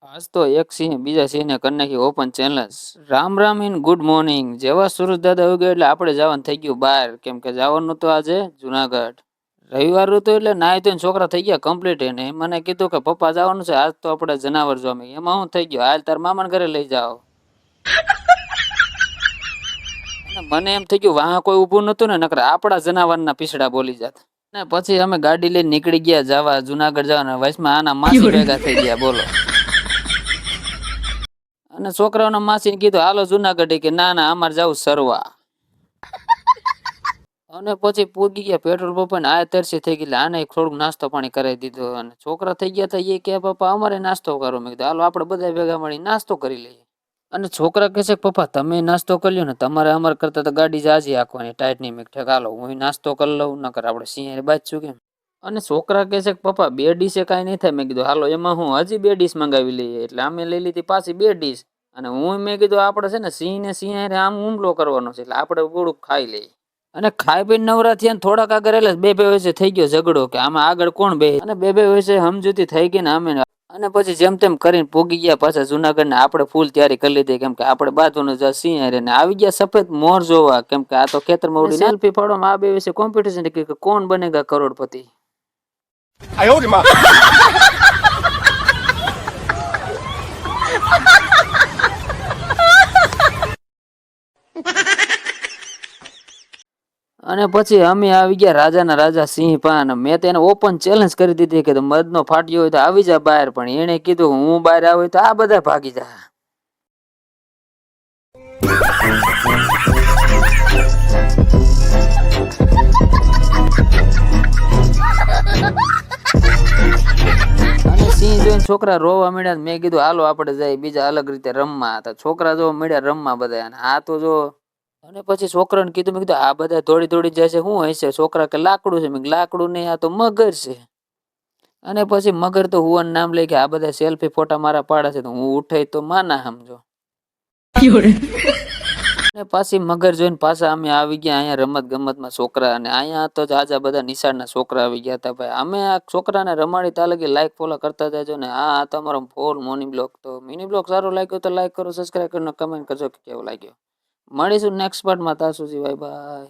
આજ તો એક સિંહ બીજા સિંહને કરી નાખી open challenge. Ram Ram in good morning. જેવા સુરજ દાદા ઉગ્યા એટલે આપણે જવાનું થઈ ગયું બહાર, કેમ કે જવાનું તો આજે જુનાગઢ. રવિવાર હતું એટલે નાય તો છોકરા થઈ ગયા કમ્પ્લીટ. એને મને કીધું કે પપ્પા જવાનું છે આજ તો આપણે જનાવર જોવા. એમાં હું થઈ ગયો હાલ તાર મામાના ઘરે લઈ જાઓ. અને મને એમ થઈ ગયું વાહ કોઈ ઊભું નતું ને, નકર આપણા જનાવરના પીછડા બોલી જાત. ને પછી અમે ગાડી લઈને નીકળી ગયા જવા જુનાગઢ જવાના. વચમાં આના માસી ભેગા થઈ ગયા બોલો. અને છોકરાઓના માસીને કીધું હાલો જુનાગઢ, કે ના ના અમારે જવું સરવા. અને પછી પૂગી ગયા પેટ્રોલ પંપ ને આ તરસી થઈ ગઈ. આને થોડુંક નાસ્તો પાણી કરાવી દીધો. અને છોકરા થઈ ગયા હતા એ કે પપ્પા અમારે નાસ્તો કરો. મેં કીધું હાલો આપણે બધા ભેગા મળી નાસ્તો કરી લઈએ. અને છોકરા કહે છે પપ્પા તમે નાસ્તો કરી લ્યો ને, તમારે અમારે કરતા તો ગાડી જાજી આખવાની ટાઈટ નહીં. મેં કીધું હાલો હું નાસ્તો કરી લઉં, નકર આપણે સિંહ બાજશું કેમ. અને છોકરા કહે છે કે પપ્પા બે ડીશે કાંઈ નહીં થાય. મેં કીધું હાલો એમાં હું હજી બે ડીશ મંગાવી લઈએ. એટલે અમે લઈ લીધી પાછી બે ડીશ. અને હું મેં કીધું આપણે છે ને સિંહ આમ હુમલો કરવાનો છે, એટલે આપણે થોડુંક ખાઈ લઈએ. અને ખાઈ પીને નવરા થયા ને થોડાક આગળ એટલે બે વચ્ચે થઈ ગયો ઝઘડો કે આમાં આગળ કોણ બે. અને બે વચ્ચે સમજૂતી થઈ ગઈ ને અમે. અને પછી જેમ તેમ કરીને પોગી ગયા પાછા જુનાગઢ ને. આપણે ફૂલ તૈયારી કરી લીધી, કેમ કે આપણે બાજુનો સિંહ ને આવી ગયા સફેદ મોર જોવા. કેમ કે આ તો ખેતરમાં ઉડી સેલ્ફી પાડવામાં આ બે વિશે કોમ્પિટિશન કે કોણ બનેગા કરોડપતિ. અને પછી અમે આવી ગયા રાજાના રાજા સિંહ પાન. મેં તેને ઓપન ચેલેન્જ કરી દીધી કે મદનો ફાટ્યો હોય તો આવી જા બહાર. પણ એને કીધું હું બહાર આવ્યો તો આ બધા ભાગી જા. અને સિંહ જોઈને છોકરા રોવા મળ્યા. મેં કીધું હાલો આપણે જાય બીજા અલગ રીતે રમવા. હતા છોકરા જો મળ્યા રમવા બધા. અને આ તો જો. અને પછી છોકરાને કીધું, મેં કીધું આ બધા દોડી જાય છે શું હશે. છોકરા કે લાકડું છે. મેં લાકડું નહીં આ તો મગર છે. અને પછી મગર તો હુવાનું નામ લે કે આ બધા સેલ્ફી ફોટા મારા પાડે છે, તો હું ઉઠાઈ તો માના સમજો. અને પાછી મગર જોઈને પાછા અમે આવી ગયા અહીંયા રમત ગમતમાં છોકરા. અને અહીંયા તો જાજા બધા નિશાળના છોકરા આવી ગયા હતા ભાઈ. અમે આ છોકરાને રમાડી તા લગી લાઈક ફોલો કરતા જાજો ને. આ તમારો ફોલ મોની બ્લોગ. તો મિની બ્લોગ સારો લાગ્યો તો લાઈક કરો, સબસ્ક્રાઈબ કરો, કમેન્ટ કરજો કે કેવો લાગ્યો. મળીશું નેક્સ્ટ પાર્ટમાં. ત્યાં સુધી બાય બાય.